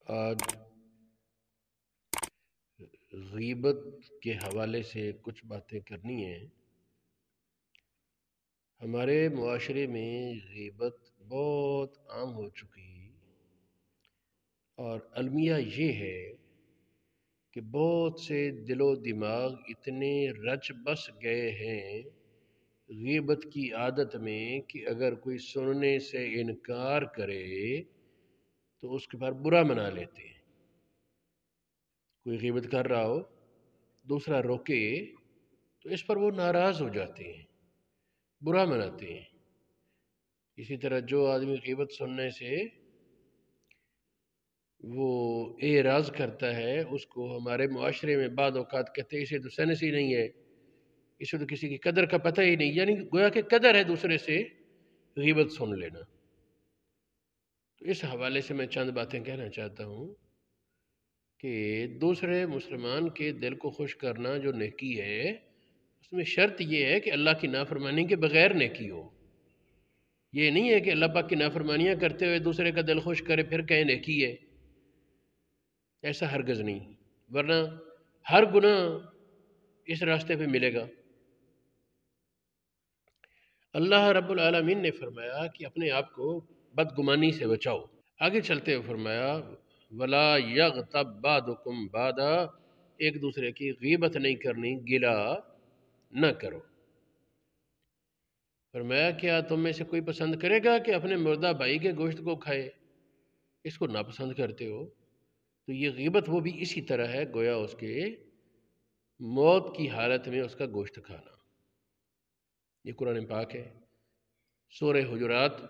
آج غیبت کے حوالے سے کچھ باتیں کرنی ہیں۔ ہمارے معاشرے میں غیبت بہت عام ہو چکی، اور المیہ یہ ہے کہ بہت سے دل و دماغ اتنے رچ بس گئے ہیں غیبت کی عادت میں کہ اگر کوئی سننے سے انکار کرے تو اس کے بعد برا منا لیتے ہیں۔ کوئی غیبت کر رہا ہو، دوسرا روکے تو اس پر وہ ناراض ہو جاتے ہیں، برا مناتے ہیں۔ اسی طرح جو آدمی غیبت سننے سے وہ اعراض کرتا ہے، اس کو ہمارے معاشرے میں بعض اوقات کہتے ہیں اسے تو سینس ہی نہیں ہے، اسے تو کسی کی قدر کا پتہ ہی نہیں، یعنی گویا کہ قدر ہے دوسرے سے غیبت سن لینا۔ تو اس حوالے سے میں چند باتیں کہنا چاہتا ہوں کہ دوسرے مسلمان کے دل کو خوش کرنا جو نیکی ہے، اس میں شرط یہ ہے کہ اللہ کی نافرمانی کے بغیر نیکی ہو۔ یہ نہیں ہے کہ اللہ پاک کی نافرمانیاں کرتے ہوئے دوسرے کا دل خوش کرے پھر کہیں نیکی ہے، ایسا ہرگز نہیں، ورنہ ہر گناہ اس راستے پہ ملے گا۔ اللہ رب العالمین نے فرمایا کہ اپنے آپ کو بدگمانی سے بچاؤ۔ آگے چلتے ہوئے فرمایا وَلَا يَغْتَبْ بَعْضُكُمْ بَعْضًا، ایک دوسرے کی غیبت نہیں کرنی، گلہ نہ کرو۔ فرمایا کیا تم میں سے کوئی پسند کرے گا کہ اپنے مردہ بھائی کے گوشت کو کھائے؟ اس کو ناپسند کرتے ہو تو یہ غیبت وہ بھی اسی طرح ہے، گویا اس کے موت کی حالت میں اس کا گوشت کھانا۔ یہ قرآن پاک ہے، سورہ حجرات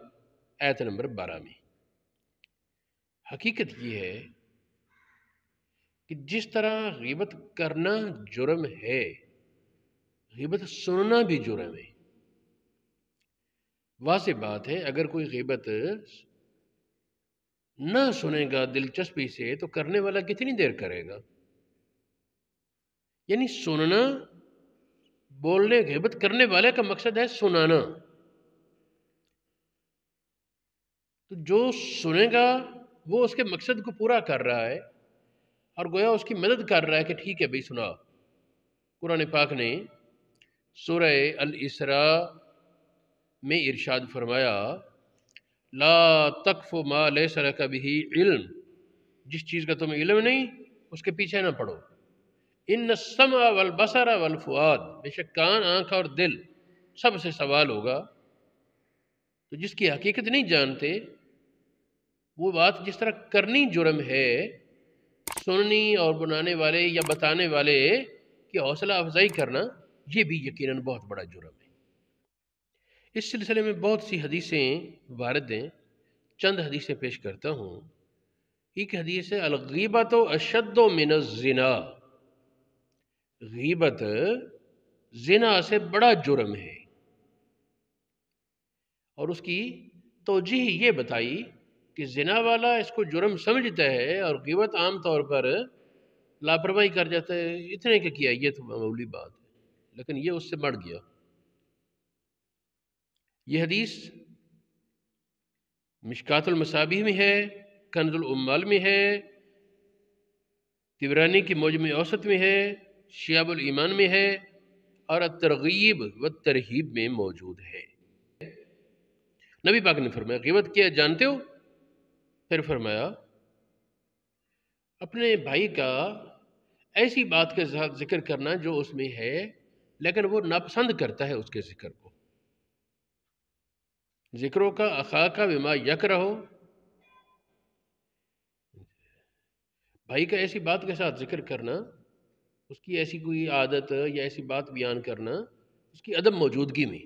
آیت نمبر 12 میں۔ حقیقت یہ ہے کہ جس طرح غیبت کرنا جرم ہے، غیبت سننا بھی جرم ہے۔ واضح بات ہے، اگر کوئی غیبت نہ سنے گا دلچسپی سے تو کرنے والا کتنی دیر کرے گا؟ یعنی سننا، بولنے غیبت کرنے والے کا مقصد ہے سنانا، تو جو سنے گا وہ اس کے مقصد کو پورا کر رہا ہے اور گویا اس کی مدد کر رہا ہے کہ ٹھیک ہے بھئی سنا۔ قرآن پاک نے سورہ الاسراء میں ارشاد فرمایا لا تقف ما لیس لک بہ علم، جس چیز کا تمہیں علم نہیں اس کے پیچھے نہ پڑو۔ ان السمع والبصر والفؤاد، بے شک کان، آنکھ اور دل سب سے سوال ہوگا۔ تو جس کی حقیقت نہیں جانتے، وہ بات جس طرح کرنی جرم ہے، سننی اور بنانے والے یا بتانے والے کی حوصلہ افزائی کرنا یہ بھی یقیناً بہت بڑا جرم ہے۔ اس سلسلے میں بہت سی حدیثیں وارد ہیں، چند حدیثیں پیش کرتا ہوں۔ ایک حدیث ہے الغیبۃ اشد من الزنا، غیبت زنا سے بڑا جرم ہے، اور اس کی توجیہ یہ بتائی کہ زنا والا اس کو جرم سمجھتا ہے اور غیبت عام طور پر لاپرواہی کر جاتا ہے، اتنے کہ کیا یہ تو معمولی بات ہے، لیکن یہ اس سے بڑھ گیا۔ یہ حدیث مشکات المصابیح میں ہے، کنز العمال میں ہے، طبرانی کی معجم اوسط میں ہے، شعب الایمان میں ہے، اور الترغیب والترہیب میں موجود ہے۔ نبی پاک نے فرمایا غیبت کیا جانتے ہو؟ پھر فرمایا اپنے بھائی کا ایسی بات کے ساتھ ذکر کرنا جو اس میں ہے لیکن وہ ناپسند کرتا ہے اس کے ذکر کو۔ ذکروں کا اخاک بما یکرہ، بھائی کا ایسی بات کے ساتھ ذکر کرنا، اس کی ایسی کوئی عادت یا ایسی بات بیان کرنا اس کی عدم موجودگی میں،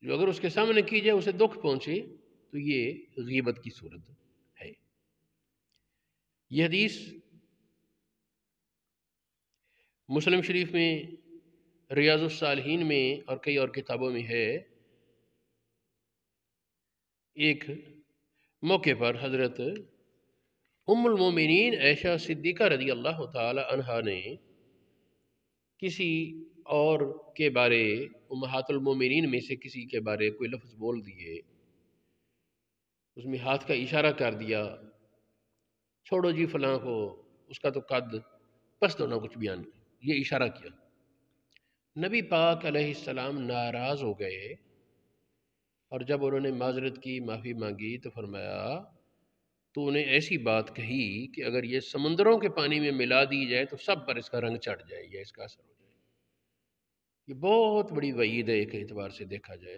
جو اگر اس کے سامنے کی جائے اسے دکھ پہنچے تو یہ غیبت کی صورت ہے۔ یہ حدیث مسلم شریف میں، ریاض الصالحین میں اور کئی اور کتابوں میں ہے۔ ایک موقع پر حضرت ام المومنین عائشہ صدیقہ رضی اللہ تعالی عنہا نے کسی اور کے بارے، امہات المومنین میں سے کسی کے بارے کوئی لفظ بول دیے، اس میں ہاتھ کا اشارہ کر دیا، چھوڑو جی فلاں کو، اس کا تو قد پست ہونا کچھ بیان کیا، یہ اشارہ کیا۔ نبی پاک علیہ السلام ناراض ہو گئے، اور جب انہوں نے معذرت کی، معافی مانگی، تو فرمایا تو انہیں ایسی بات کہی کہ اگر یہ سمندروں کے پانی میں ملا دی جائے تو سب پر اس کا رنگ چڑھ جائے یا اس کا اثر ہو جائے۔ یہ بہت بڑی وعید ہے ایک اعتبار سے دیکھا جائے۔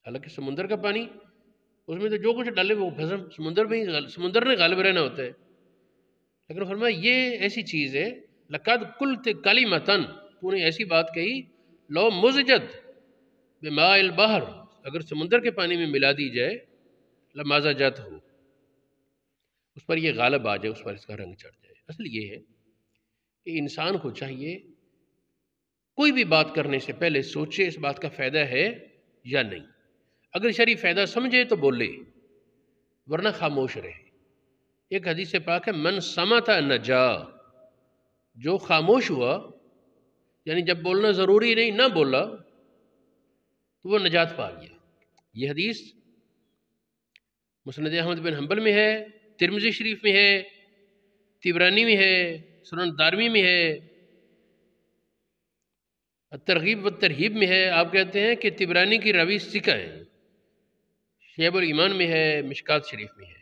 حالانکہ سمندر کا پانی، اس میں تو جو کچھ ڈالے وہ بھسم سمندر نے غالب رہنا ہوتا ہے، لیکن فرمایا یہ ایسی چیز ہے، لقد قلت کلمۃ، تو نے ایسی بات کہی، لو مزجت بماء البحر، اگر سمندر کے پانی میں ملا دی جائے، لمازجت ہو، اس پر یہ غالب آ جائے، اس پر اس کا رنگ چڑھ جائے۔ اصل یہ ہے کہ انسان کو چاہیے کوئی بھی بات کرنے سے پہلے سوچے اس بات کا فائدہ ہے یا نہیں، اگر شرعی فائدہ سمجھے تو بولے، ورنہ خاموش رہے۔ ایک حدیث پاک ہے، من سمت نجا، جو خاموش ہوا، یعنی جب بولنا ضروری نہیں نہ بولا، تو وہ نجات پا گیا۔ یہ حدیث مسند احمد بن حنبل میں ہے، ترمذی شریف میں ہے، طبرانی میں ہے، سنن دارمی میں ہے، الترغیب والترہیب میں ہے۔ آپ کہتے ہیں کہ طبرانی کی راوی ثقہ ہیں، شعب الایمان میں ہے، مشکات شریف میں ہے۔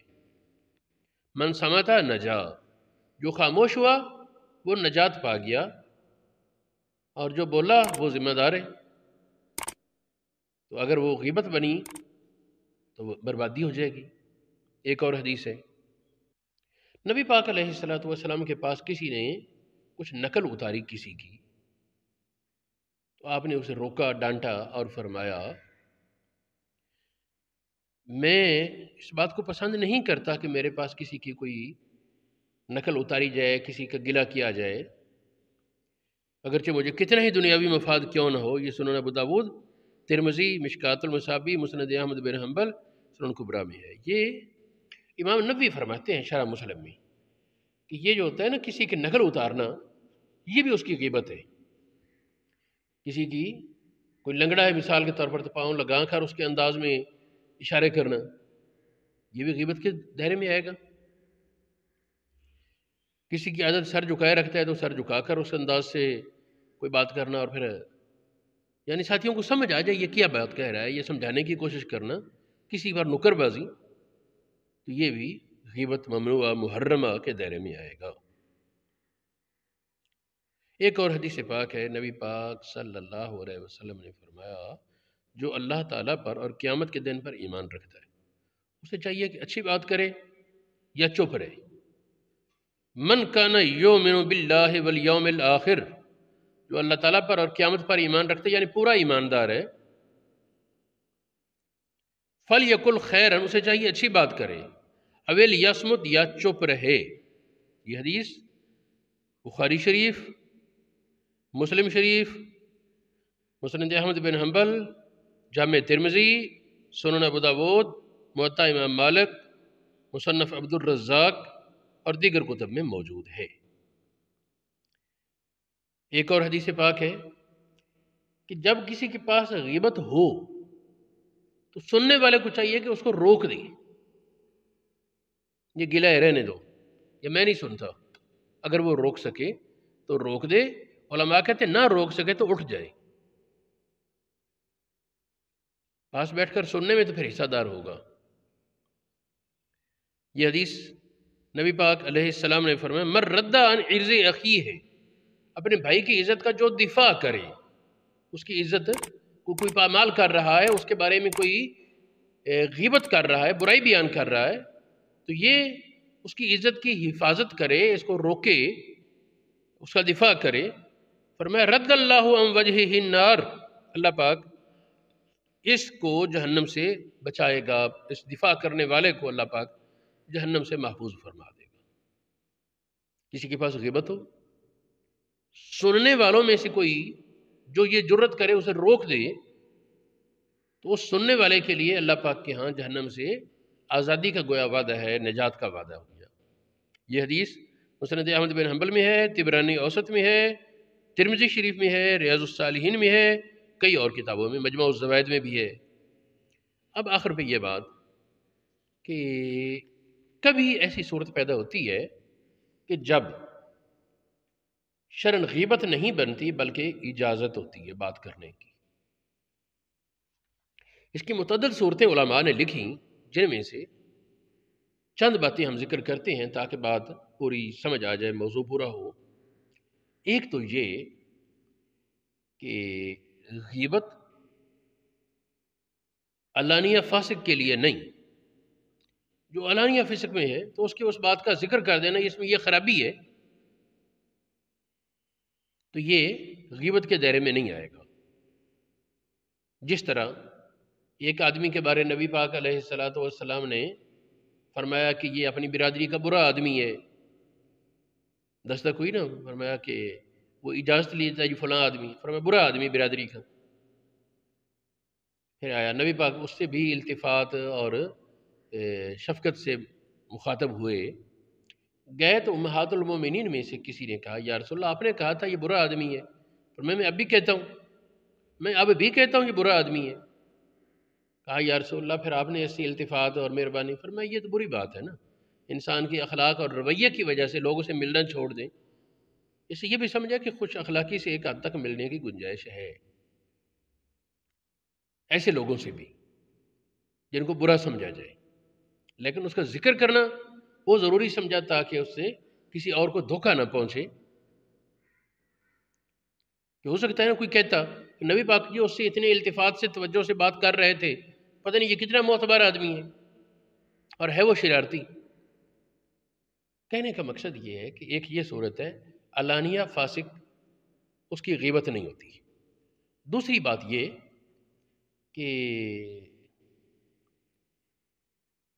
من سمتا نجا، جو خاموش ہوا وہ نجات پا گیا، اور جو بولا وہ ذمہ دار ہے۔ تو اگر وہ غیبت بنی تو وہ بربادی ہو جائے گی۔ ایک اور حدیث ہے، نبی پاک علیہ السلام کے پاس کسی نے کچھ نقل اتاری کسی کی، تو آپ نے اسے روکا، ڈانٹا اور فرمایا میں اس بات کو پسند نہیں کرتا کہ میرے پاس کسی کی کوئی نقل اتاری جائے، کسی کا گلہ کیا جائے، اگرچہ مجھے کتنا ہی دنیاوی مفاد کیوں نہ ہو۔ یہ سنن ابو داؤد، ترمذی، مشکات المصابیح، مسند احمد بن حنبل، سنن کبریٰ میں ہے۔ یہ امام نبوی فرماتے ہیں شرح مسلم میں کہ یہ جو ہوتا ہے نا کسی کی نقل اتارنا، یہ بھی اس کی غیبت ہے۔ کسی کی کوئی لنگڑا ہے مثال کے طور پر، تو پاؤں لگا کر اس کے انداز میں اشارے کرنا، یہ بھی غیبت کے دائرے میں آئے گا۔ کسی کی عادت سر جھکائے رکھتا ہے تو سر جھکا کر اس انداز سے کوئی بات کرنا، اور پھر یعنی ساتھیوں کو سمجھ آ جائے یہ کیا بات کہہ رہا ہے، یہ سمجھانے کی کوشش کرنا، کسی بار نکر بازی، تو یہ بھی غیبت ممنوعہ محرمہ کے دائرے میں آئے گا۔ ایک اور حدیث پاک ہے، نبی پاک صلی اللہ علیہ وسلم نے فرمایا جو اللہ تعالیٰ پر اور قیامت کے دن پر ایمان رکھتا ہے، اسے چاہیے کہ اچھی بات کرے یا چپ رہے۔ من کان یؤمن باللہ والیوم الآخر، جو اللہ تعالیٰ پر اور قیامت پر ایمان رکھتے یعنی پورا ایماندار ہے، فلیقل خیرا، اسے چاہیے اچھی بات کرے، او لیصمت، یا چپ رہے۔ یہ حدیث بخاری شریف، مسلم شریف، مسند احمد بن حنبل، جامع ترمذی، سنن ابو داود، موطا امام مالک، مصنف عبد الرزاق اور دیگر کتب میں موجود ہے۔ ایک اور حدیث پاک ہے کہ جب کسی کے پاس غیبت ہو تو سننے والے کو چاہیے کہ اس کو روک دے، یہ گلہ ہے رہنے دو، یہ میں نہیں سنتا۔ اگر وہ روک سکے تو روک دے، علماء کہتے ہیں نہ روک سکے تو اٹھ جائے، پاس بیٹھ کر سننے میں تو پھر حصہ دار ہوگا۔ یہ حدیث نبی پاک علیہ السلام نے فرمایا من رد عن عرض اخیہ، اپنے بھائی کی عزت کا جو دفاع کرے، اس کی عزت کو کوئی پامال کر رہا ہے، اس کے بارے میں کوئی غیبت کر رہا ہے، برائی بیان کر رہا ہے، تو یہ اس کی عزت کی حفاظت کرے، اس کو روکے، اس کا دفاع کرے۔ فرمایا رد اللہ عن وجہہ النار، اللہ پاک اس کو جہنم سے بچائے گا، اس دفاع کرنے والے کو اللہ پاک جہنم سے محفوظ فرما دے گا۔ کسی کے پاس غیبت ہو، سننے والوں میں سے کوئی جو یہ جرت کرے اسے روک دے، تو اس سننے والے کے لیے اللہ پاک کے ہاں جہنم سے آزادی کا گویا وعدہ ہے، نجات کا وعدہ ہو گیا۔ یہ حدیث مسند احمد بن حنبل میں ہے، طبرانی اوسط میں ہے، ترمذی شریف میں ہے، ریاض الصالحین میں ہے، کئی اور کتابوں میں، مجموع الزوائد میں بھی ہے۔ اب آخر پہ یہ بات کہ کبھی ایسی صورت پیدا ہوتی ہے کہ جب شرعاً غیبت نہیں بنتی بلکہ اجازت ہوتی ہے بات کرنے کی۔ اس کی متعدد صورتیں علماء نے لکھیں، جن میں سے چند باتیں ہم ذکر کرتے ہیں تاکہ بات پوری سمجھ آ جائے، موضوع پورا ہو۔ ایک تو یہ کہ غیبت علانیہ فاسق کے لیے نہیں، جو علانیہ فسق میں ہے تو اس کی اس بات کا ذکر کر دینا اس میں یہ خرابی ہے، تو یہ غیبت کے دائرے میں نہیں آئے گا۔ جس طرح ایک آدمی کے بارے نبی پاک علیہ السلام نے فرمایا کہ یہ اپنی برادری کا برا آدمی ہے، دستک ہوئی نا، فرمایا کہ وہ اجازت لیتا ہے جو فلاں آدمی، فرمایا برا آدمی برادری کا۔ پھر آیا نبی پاک اس سے بھی التفات اور شفقت سے مخاطب ہوئے، گئے تو امہات المومنین میں سے کسی نے کہا یا رسول اللہ آپ نے کہا تھا یہ برا آدمی ہے، فرمایا میں اب بھی کہتا ہوں، میں اب بھی کہتا ہوں یہ برا آدمی ہے۔ کہا یا رسول اللہ پھر آپ نے ایسی التفات اور مہربانی، فرمایا یہ تو بری بات ہے نا، انسان کے اخلاق اور رویے کی وجہ سے لوگوں سے ملنا چھوڑ دیں، اس سے یہ بھی سمجھا کہ خوش اخلاقی سے ایک حد تک ملنے کی گنجائش ہے ایسے لوگوں سے بھی جن کو برا سمجھا جائے، لیکن اس کا ذکر کرنا وہ ضروری سمجھا تاکہ اس سے کسی اور کو دھوکہ نہ پہنچے۔ کہ ہو سکتا ہے نا کوئی کہتا کہ نبی پاک جی اس سے اتنے التفات سے توجہ سے بات کر رہے تھے، پتہ نہیں یہ کتنا معتبر آدمی ہے اور ہے وہ شرارتی۔ کہنے کا مقصد یہ ہے کہ ایک یہ صورت ہے علانیہ فاسق، اس کی غیبت نہیں ہوتی۔ دوسری بات یہ کہ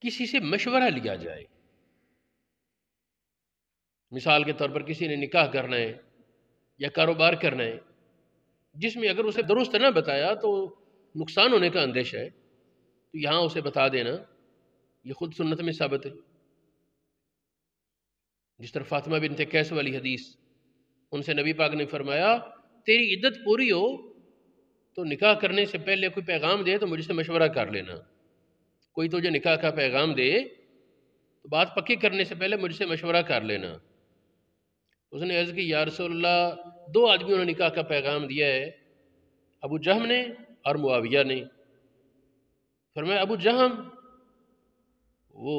کسی سے مشورہ لیا جائے، مثال کے طور پر کسی نے نکاح کرنا ہے یا کاروبار کرنا ہے جس میں اگر اسے درست نہ بتایا تو نقصان ہونے کا اندیشہ ہے، تو یہاں اسے بتا دینا یہ خود سنت میں ثابت ہے۔ جس طرح فاطمہ بنت قیس والی حدیث، ان سے نبی پاک نے فرمایا تیری عدت پوری ہو تو نکاح کرنے سے پہلے کوئی پیغام دے تو مجھ سے مشورہ کر لینا، کوئی تجھے نکاح کا پیغام دے تو بات پکی کرنے سے پہلے مجھ سے مشورہ کر لینا۔ اس نے عرض کی یا رسول اللہ دو آدمیوں نے نکاح کا پیغام دیا ہے، ابو جہم نے اور معاویہ نے۔ فرمایا ابو جہم وہ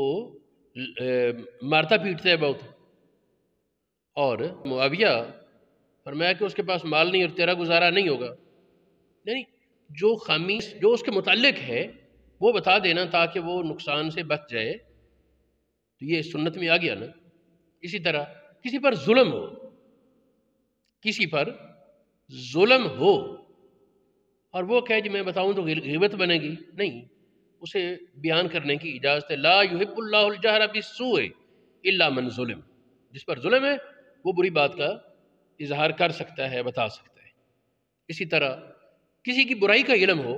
مارتا پیٹتا ہے بہت، اور معاویہ فرمایا کہ اس کے پاس مال نہیں اور تیرا گزارا نہیں ہوگا، نہیں جو خامیس جو اس کے متعلق ہے وہ بتا دینا تاکہ وہ نقصان سے بچ جائے، تو یہ سنت میں آ گیا نا۔ اسی طرح کسی پر ظلم ہو، کسی پر ظلم ہو اور وہ کہے کہ میں بتاؤں تو غیبت بنے گی، نہیں، اسے بیان کرنے کی اجازت ہے۔ لا یحب اللہ الجہر بالسوء الا من ظلم، جس پر ظلم ہے وہ بری بات کا اظہار کر سکتا ہے، بتا سکتا ہے۔ اسی طرح کسی کی برائی کا علم ہو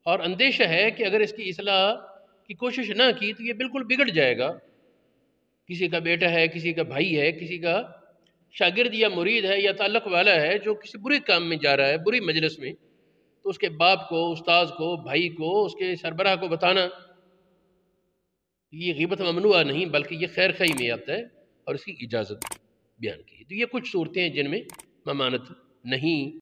اور اندیشہ ہے کہ اگر اس کی اصلاح کی کوشش نہ کی تو یہ بالکل بگڑ جائے گا، کسی کا بیٹا ہے، کسی کا بھائی ہے، کسی کا شاگرد یا مرید ہے یا تعلق والا ہے جو کسی برے کام میں جا رہا ہے، بری مجلس میں، تو اس کے باپ کو، استاذ کو، بھائی کو، اس کے سربراہ کو بتانا یہ غیبت ممنوع نہیں بلکہ یہ خیر خواہی میں آتا ہے اور اس کی اجازت بیان کی ہے۔ تو یہ کچھ صورتیں ہیں جن میں ممانت نہیں